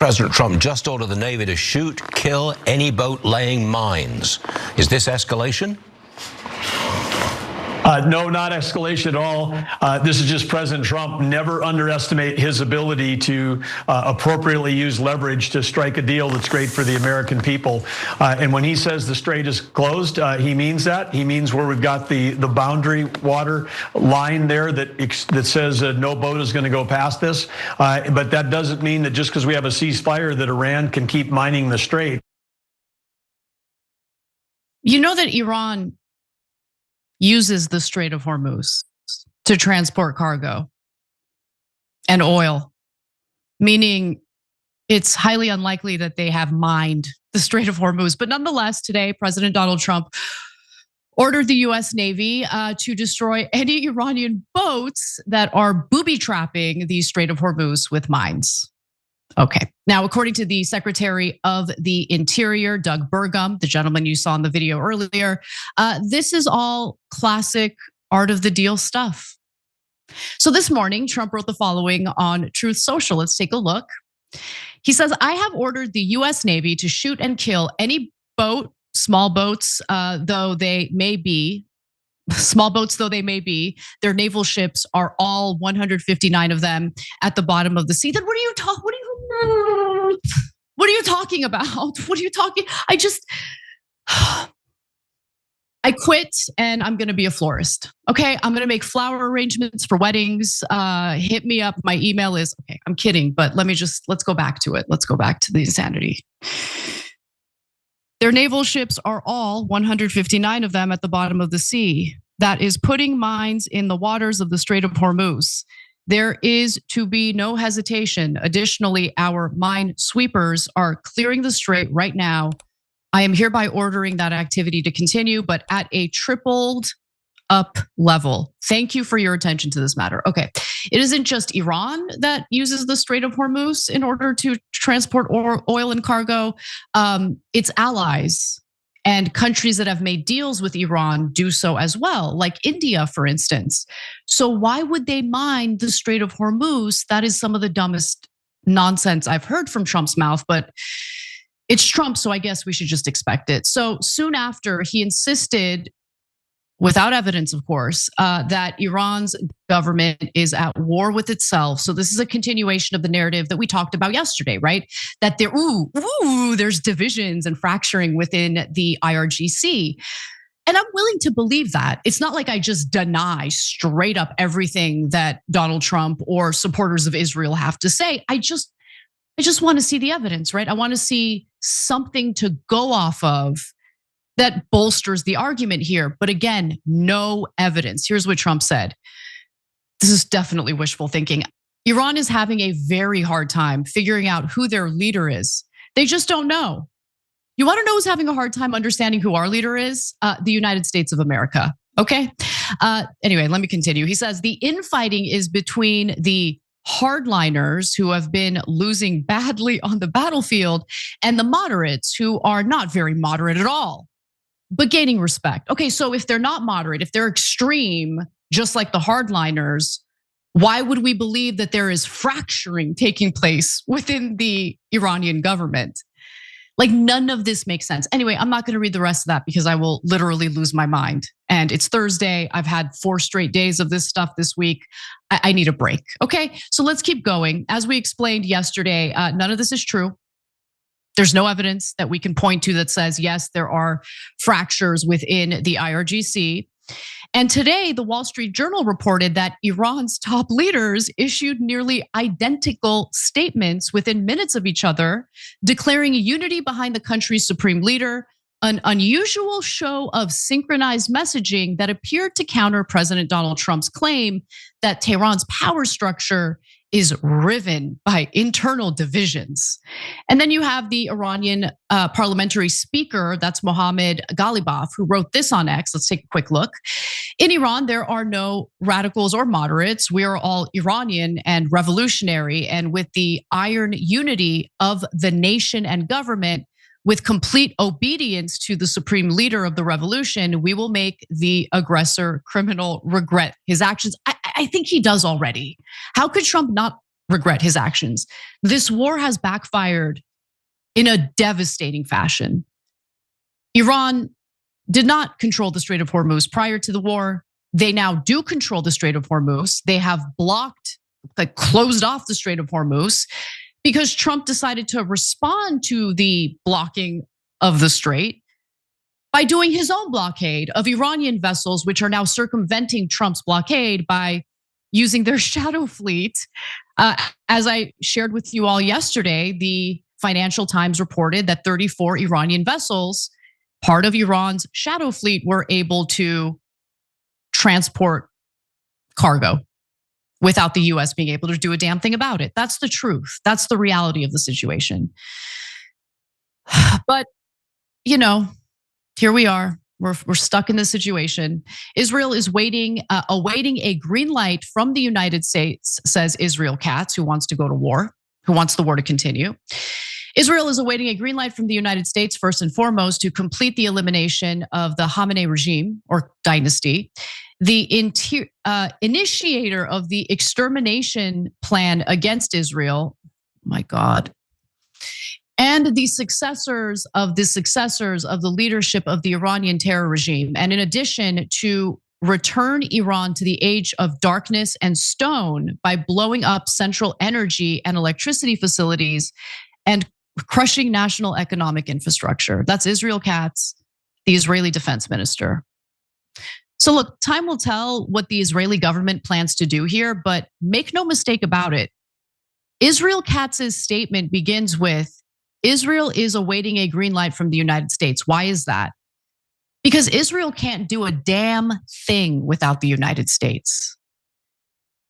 President Trump just ordered the Navy to shoot, kill any boat laying mines. Is this escalation? No, not escalation at all. This is just President Trump. Never underestimate his ability to appropriately use leverage to strike a deal that's great for the American people. And when he says the strait is closed, he means that. He means where we've got the boundary water line there that says no boat is going to go past this. But that doesn't mean that just because we have a ceasefire that Iran can keep mining the strait. You know that Iran uses the Strait of Hormuz to transport cargo and oil, meaning it's highly unlikely that they have mined the Strait of Hormuz. But nonetheless, today, President Donald Trump ordered the US Navy to destroy any Iranian boats that are booby-trapping the Strait of Hormuz with mines. Okay, now according to the Secretary of the Interior, Doug Burgum, the gentleman you saw in the video earlier, this is all classic art of the deal stuff. So this morning, Trump wrote the following on Truth Social. Let's take a look. He says, I have ordered the US Navy to shoot and kill any boat, small boats, though they may be, their naval ships are all 159 of them at the bottom of the sea. Then what are you talking about? What are you talking? I quit and I'm gonna be a florist. Okay, I'm gonna make flower arrangements for weddings. Hit me up. My email is, okay, I'm kidding, but let's go back to it. Let's go back to the insanity. Their naval ships are all 159 of them at the bottom of the sea. That is putting mines in the waters of the Strait of Hormuz. There is to be no hesitation. Additionally, our mine sweepers are clearing the strait right now. I am hereby ordering that activity to continue, but at a tripled up level. Thank you for your attention to this matter. Okay, it isn't just Iran that uses the Strait of Hormuz in order to transport oil and cargo. Its allies and countries that have made deals with Iran do so as well, like India, for instance. So why would they mine the Strait of Hormuz? That is some of the dumbest nonsense I've heard from Trump's mouth, but it's Trump, so I guess we should just expect it. So soon after, he insisted, without evidence, of course, that Iran's government is at war with itself. So this is a continuation of the narrative that we talked about yesterday, right? That there's divisions and fracturing within the IRGC. And I'm willing to believe that. It's not like I just deny straight up everything that Donald Trump or supporters of Israel have to say. I just want to see the evidence, right? I want to see something to go off of that bolsters the argument here. But again, no evidence. Here's what Trump said. This is definitely wishful thinking. Iran is having a very hard time figuring out who their leader is. They just don't know. You want to know who's having a hard time understanding who our leader is? The United States of America, okay? Anyway, let me continue. He says the infighting is between the hardliners who have been losing badly on the battlefield and the moderates who are not very moderate at all, but gaining respect. Okay, so if they're not moderate, if they're extreme, just like the hardliners, why would we believe that there is fracturing taking place within the Iranian government? Like none of this makes sense. Anyway, I'm not gonna read the rest of that because I will literally lose my mind. And it's Thursday, I've had 4 straight days of this stuff this week. I need a break, okay? So let's keep going. As we explained yesterday, none of this is true. There's no evidence that we can point to that says, yes, there are fractures within the IRGC. And today, the Wall Street Journal reported that Iran's top leaders issued nearly identical statements within minutes of each other, declaring unity behind the country's supreme leader, an unusual show of synchronized messaging that appeared to counter President Donald Trump's claim that Tehran's power structure is riven by internal divisions. And then you have the Iranian parliamentary speaker, that's Mohammad Ghalibaf, who wrote this on X. Let's take a quick look. In Iran, there are no radicals or moderates. We are all Iranian and revolutionary. And with the iron unity of the nation and government, with complete obedience to the supreme leader of the revolution, we will make the aggressor criminal regret his actions. I think he does already. How could Trump not regret his actions. This war has backfired in a devastating fashion. Iran did not control the Strait of Hormuz prior to the war. They now do control the Strait of Hormuz. They have closed off the Strait of Hormuz because Trump decided to respond to the blocking of the strait by doing his own blockade of Iranian vessels, which are now circumventing Trump's blockade by using their shadow fleet. As I shared with you all yesterday, the Financial Times reported that 34 Iranian vessels, part of Iran's shadow fleet, were able to transport cargo without the US being able to do a damn thing about it. That's the truth. That's the reality of the situation. But, here we are. We're stuck in this situation. Israel is awaiting a green light from the United States, says Israel Katz, who wants to go to war, who wants the war to continue. Israel is awaiting a green light from the United States, first and foremost, to complete the elimination of the Khamenei regime or dynasty. The initiator of the extermination plan against Israel, my God, and the successors of the leadership of the Iranian terror regime. And in addition, to return Iran to the age of darkness and stone by blowing up central energy and electricity facilities and crushing national economic infrastructure. That's Israel Katz, the Israeli defense minister. So look, time will tell what the Israeli government plans to do here, but make no mistake about it. Israel Katz's statement begins with, Israel is awaiting a green light from the United States. Why is that? Because Israel can't do a damn thing without the United States.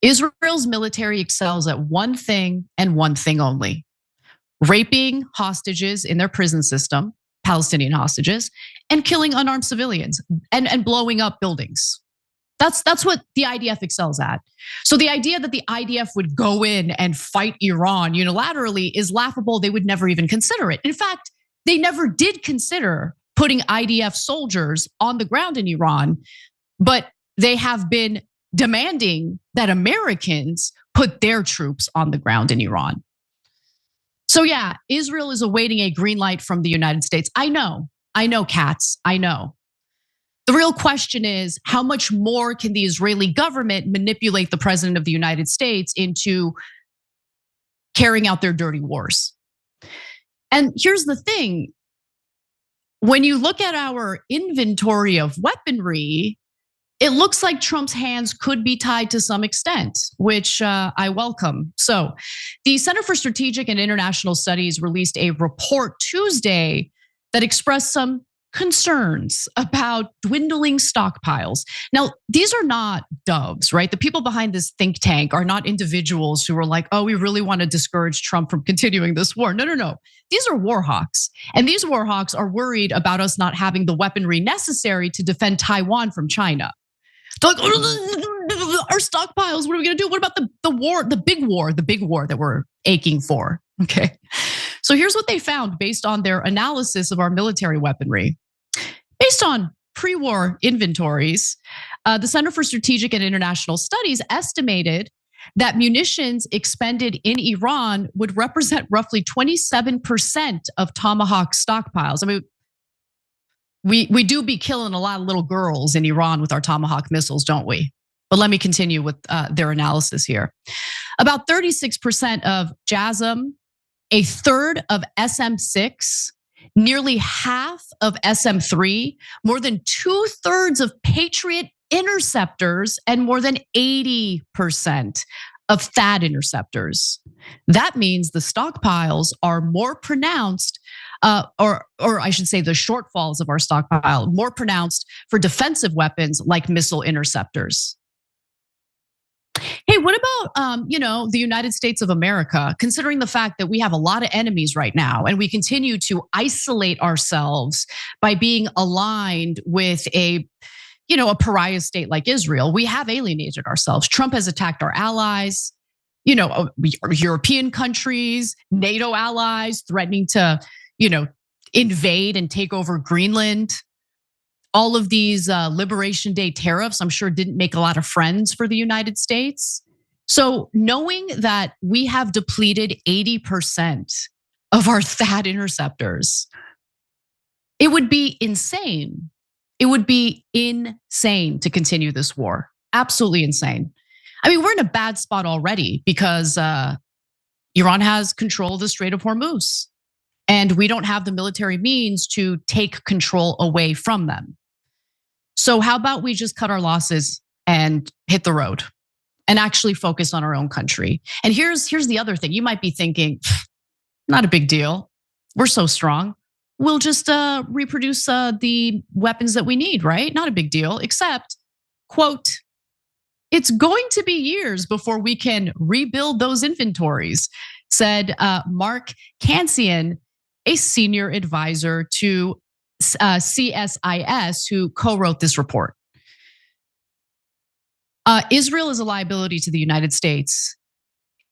Israel's military excels at one thing and one thing only: raping hostages in their prison system, Palestinian hostages, and killing unarmed civilians and blowing up buildings. That's what the IDF excels at. So the idea that the IDF would go in and fight Iran unilaterally is laughable. They would never even consider it. In fact, they never did consider putting IDF soldiers on the ground in Iran, but they have been demanding that Americans put their troops on the ground in Iran. So yeah, Israel is awaiting a green light from the United States. I know, Katz, I know. The real question is, how much more can the Israeli government manipulate the president of the United States into carrying out their dirty wars? And here's the thing. When you look at our inventory of weaponry, it looks like Trump's hands could be tied to some extent, which I welcome. So the Center for Strategic and International Studies released a report Tuesday that expressed some concerns about dwindling stockpiles. Now, these are not doves, right? The people behind this think tank are not individuals who are like, oh, we really want to discourage Trump from continuing this war. No. These are war hawks. And these war hawks are worried about us not having the weaponry necessary to defend Taiwan from China. They're like, our stockpiles, what are we gonna do? What about the war, the big war that we're aching for? Okay. So here's what they found based on their analysis of our military weaponry. Based on pre-war inventories, the Center for Strategic and International Studies estimated that munitions expended in Iran would represent roughly 27% of Tomahawk stockpiles. I mean, we do be killing a lot of little girls in Iran with our Tomahawk missiles, don't we? But let me continue with their analysis here. About 36% of JASSM, a third of SM-6, nearly half of SM-3, more than 2/3 of Patriot interceptors, and more than 80% of THAAD interceptors. That means the stockpiles are more pronounced, or I should say the shortfalls of our stockpile, more pronounced for defensive weapons like missile interceptors. Hey, what about the United States of America, considering the fact that we have a lot of enemies right now and we continue to isolate ourselves by being aligned with a pariah state like Israel? We have alienated ourselves. Trump has attacked our allies, European countries, NATO allies, threatening to, invade and take over Greenland. All of these Liberation Day tariffs, I'm sure, didn't make a lot of friends for the United States. So knowing that we have depleted 80% of our THAAD interceptors, it would be insane. It would be insane to continue this war. Absolutely insane. I mean, we're in a bad spot already because Iran has control of the Strait of Hormuz, and we don't have the military means to take control away from them. So how about we just cut our losses and hit the road and actually focus on our own country? And here's the other thing. You might be thinking, not a big deal. We're so strong. We'll just reproduce the weapons that we need, right? Not a big deal, except, quote, it's going to be years before we can rebuild those inventories, said Mark Kansian, a senior advisor to CSIS, who co-wrote this report. Israel is a liability to the United States.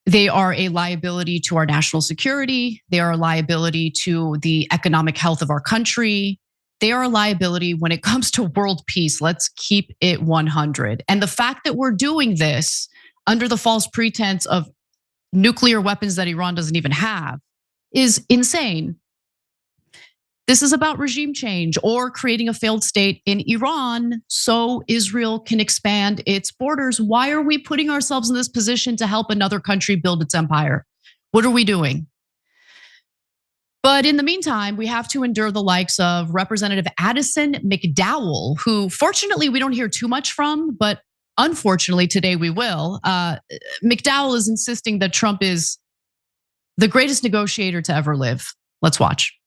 They are a liability to our national security. They are a liability to the economic health of our country. They are a liability when it comes to world peace. Let's keep it 100. And the fact that we're doing this under the false pretense of nuclear weapons that Iran doesn't even have is insane. This is about regime change or creating a failed state in Iran so Israel can expand its borders. Why are we putting ourselves in this position to help another country build its empire? What are we doing? But in the meantime, we have to endure the likes of Representative Addison McDowell, who fortunately we don't hear too much from, but unfortunately today we will. McDowell is insisting that Trump is the greatest negotiator to ever live. Let's watch.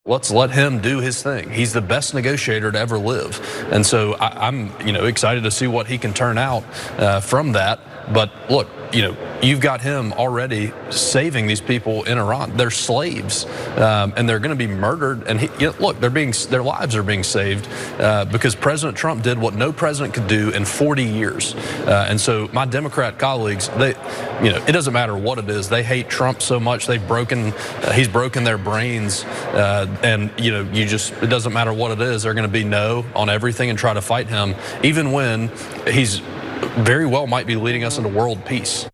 Let's let him do his thing. He's the best negotiator to ever live. And so I'm excited to see what he can turn out from that. But look, you've got him already saving these people in Iran. They're slaves, and they're going to be murdered. And look, their lives are being saved because President Trump did what no president could do in 40 years. And so my Democrat colleagues, it doesn't matter what it is. They hate Trump so much. He's broken their brains. And it doesn't matter what it is. They're going to be no on everything and try to fight him, even when he's very well might be leading us into world peace.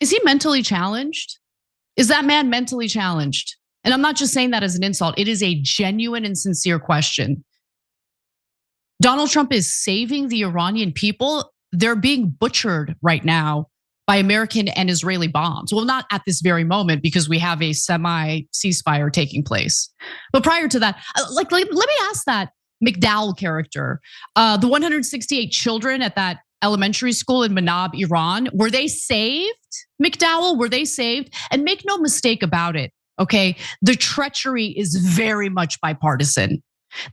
Is he mentally challenged? Is that man mentally challenged? And I'm not just saying that as an insult. It is a genuine and sincere question. Donald Trump is saving the Iranian people. They're being butchered right now by American and Israeli bombs. Well, not at this very moment because we have a semi-ceasefire taking place. But prior to that, let me ask that McDowell character, the 168 children at that elementary school in Manab, Iran, were they saved? McDowell, were they saved? And make no mistake about it, okay? The treachery is very much bipartisan.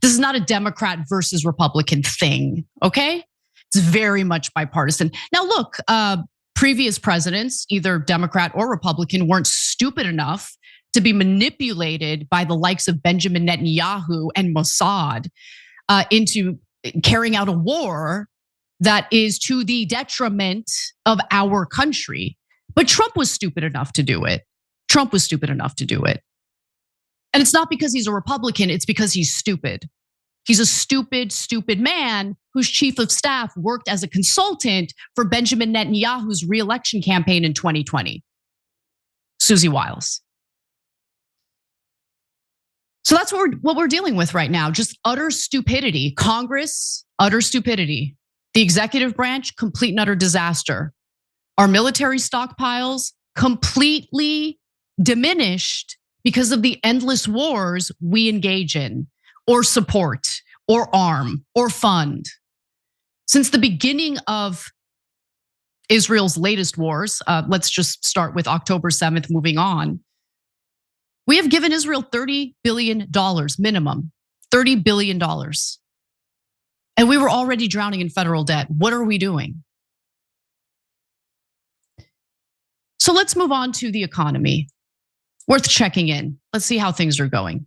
This is not a Democrat versus Republican thing, okay? It's very much bipartisan. Now look, previous presidents, either Democrat or Republican, weren't stupid enough to be manipulated by the likes of Benjamin Netanyahu and Mossad into carrying out a war that is to the detriment of our country. But Trump was stupid enough to do it. Trump was stupid enough to do it. And it's not because he's a Republican, it's because he's stupid. He's a stupid, stupid man whose chief of staff worked as a consultant for Benjamin Netanyahu's re-election campaign in 2020. Susie Wiles. So that's what we're dealing with right now, just utter stupidity. Congress, utter stupidity. The executive branch, complete and utter disaster. Our military stockpiles, completely diminished because of the endless wars we engage in, or support, or arm, or fund. Since the beginning of Israel's latest wars, let's just start with October 7th, moving on. We have given Israel $30 billion minimum, $30 billion. And we were already drowning in federal debt. What are we doing? So let's move on to the economy. Worth checking in. Let's see how things are going.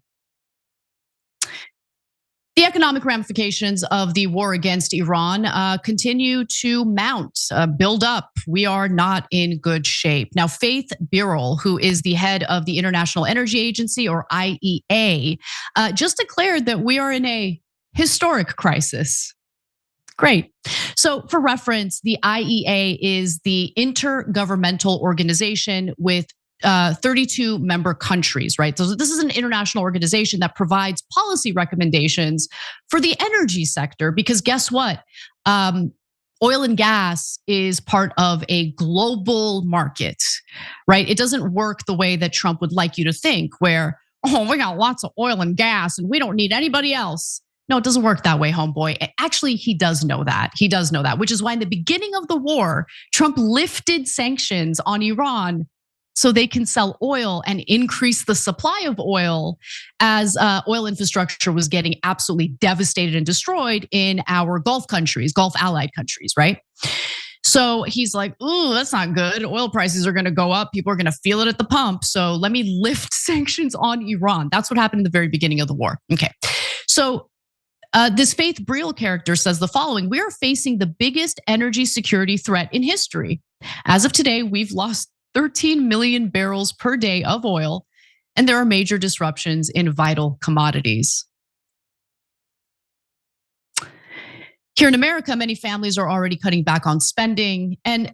The economic ramifications of the war against Iran continue to mount, build up. We are not in good shape. Now, Faith Birol, who is the head of the International Energy Agency, or IEA, just declared that we are in a historic crisis. Great. So for reference, the IEA is the intergovernmental organization with 32 member countries, right? So this is an international organization that provides policy recommendations for the energy sector, because guess what? Oil and gas is part of a global market, right? It doesn't work the way that Trump would like you to think, where, oh, we got lots of oil and gas and we don't need anybody else. No, it doesn't work that way, homeboy. Actually, he does know that. He does know that, which is why in the beginning of the war, Trump lifted sanctions on Iran so they can sell oil and increase the supply of oil as oil infrastructure was getting absolutely devastated and destroyed in our Gulf countries, Gulf allied countries, right? So he's like, ooh, that's not good. Oil prices are gonna go up. People are gonna feel it at the pump. So let me lift sanctions on Iran. That's what happened in the very beginning of the war. Okay, so this Faith Breel character says the following: we are facing the biggest energy security threat in history. As of today, we've lost 13 million barrels per day of oil, and there are major disruptions in vital commodities. Here in America, many families are already cutting back on spending. And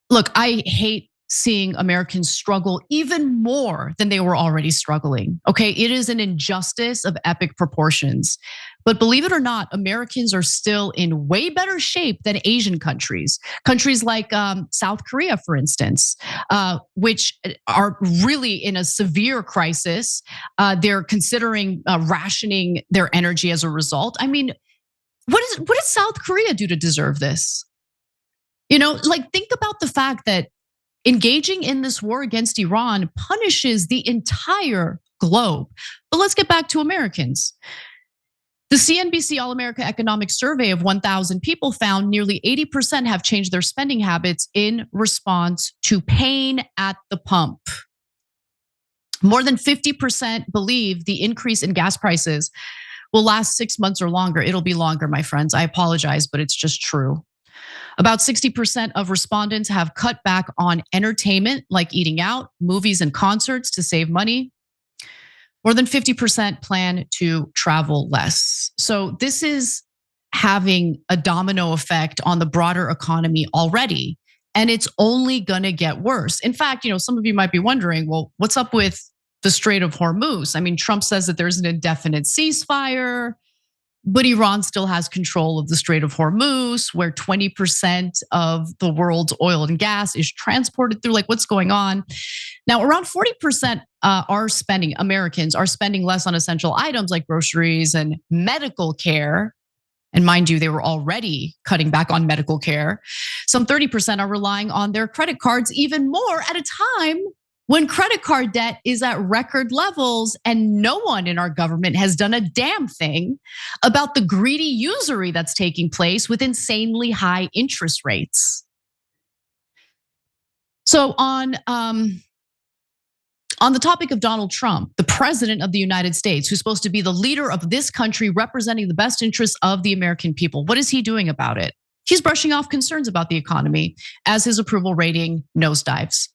look, I hate seeing Americans struggle even more than they were already struggling. Okay, it is an injustice of epic proportions. But believe it or not, Americans are still in way better shape than Asian countries. Countries like South Korea, for instance, which are really in a severe crisis. They're considering rationing their energy as a result. I mean, what did South Korea do to deserve this? You know, like, think about the fact that engaging in this war against Iran punishes the entire globe. But let's get back to Americans. The CNBC All-America Economic Survey of 1,000 people found nearly 80% have changed their spending habits in response to pain at the pump. More than 50% believe the increase in gas prices will last 6 months or longer. It'll be longer, my friends. I apologize, but it's just true. About 60% of respondents have cut back on entertainment, like eating out, movies, and concerts to save money. More than 50% plan to travel less. So this is having a domino effect on the broader economy already, and it's only gonna get worse. In fact, some of you might be wondering, well, what's up with the Strait of Hormuz? I mean, Trump says that there's an indefinite ceasefire, but Iran still has control of the Strait of Hormuz, where 20% of the world's oil and gas is transported through. Like, what's going on? Now, around 40% Americans are spending less on essential items like groceries and medical care. And mind you, they were already cutting back on medical care. Some 30% are relying on their credit cards even more at a time when credit card debt is at record levels, and no one in our government has done a damn thing about the greedy usury that's taking place with insanely high interest rates. So on the topic of Donald Trump, the president of the United States, who's supposed to be the leader of this country representing the best interests of the American people, what is he doing about it? He's brushing off concerns about the economy as his approval rating nosedives.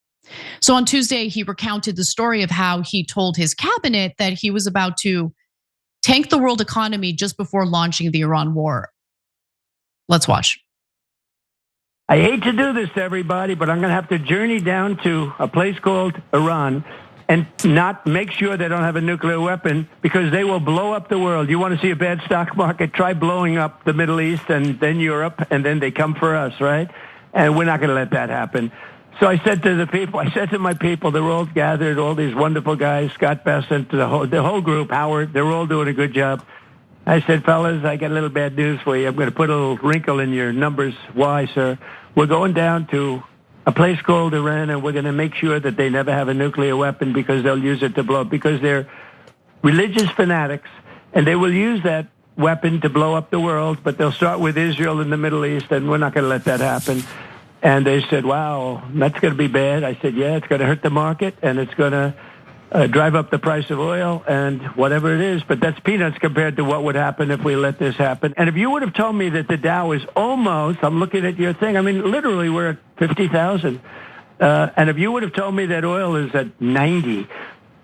So on Tuesday, he recounted the story of how he told his cabinet that he was about to tank the world economy just before launching the Iran war. Let's watch. I hate to do this to everybody, but I'm going to have to journey down to a place called Iran and not make sure they don't have a nuclear weapon, because they will blow up the world. You want to see a bad stock market? Try blowing up the Middle East and then Europe, and then they come for us, right? And we're not going to let that happen. So I said to my people, they're all gathered, all these wonderful guys, Scott Bessent, the whole group, Howard, they're all doing a good job. I said, fellas, I got a little bad news for you. I'm going to put a little wrinkle in your numbers. Why, sir? We're going down to a place called Iran, and we're going to make sure that they never have a nuclear weapon, because they'll use it to blow up, because they're religious fanatics, and they will use that weapon to blow up the world, but they'll start with Israel and the Middle East, and we're not going to let that happen. And they said, wow, that's going to be bad. I said, yeah, it's going to hurt the market, and it's going to drive up the price of oil and whatever it is. But that's peanuts compared to what would happen if we let this happen. And if you would have told me that the Dow is almost, I'm looking at your thing, I mean, literally we're at 50,000. And if you would have told me that oil is at 90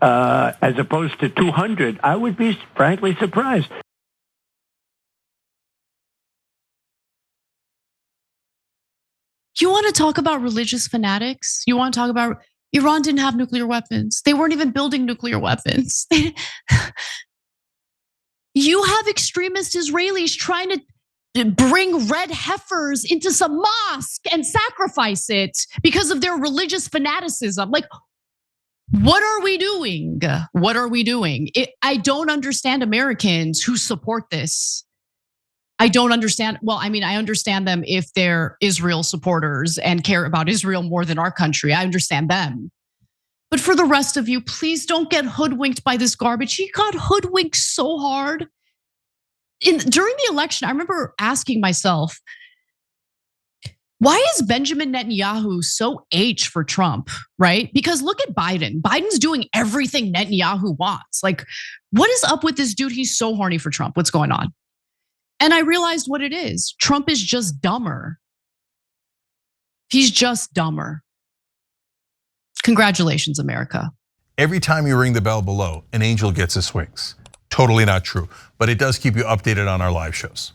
as opposed to 200, I would be frankly surprised. You want to talk about religious fanatics? You want to talk about Iran didn't have nuclear weapons. They weren't even building nuclear weapons. You have extremist Israelis trying to bring red heifers into some mosque and sacrifice it because of their religious fanaticism. Like, what are we doing? What are we doing? I don't understand Americans who support this. I don't understand. Well, I mean, I understand them if they're Israel supporters and care about Israel more than our country. I understand them. But for the rest of you, please don't get hoodwinked by this garbage. He got hoodwinked so hard. During the election, I remember asking myself, why is Benjamin Netanyahu so H for Trump, right? Because look at Biden. Biden's doing everything Netanyahu wants. Like, what is up with this dude? He's so horny for Trump. What's going on? And I realized what it is. Trump is just dumber. He's just dumber. Congratulations, America. Every time you ring the bell below, an angel gets his wings. Totally not true, but it does keep you updated on our live shows.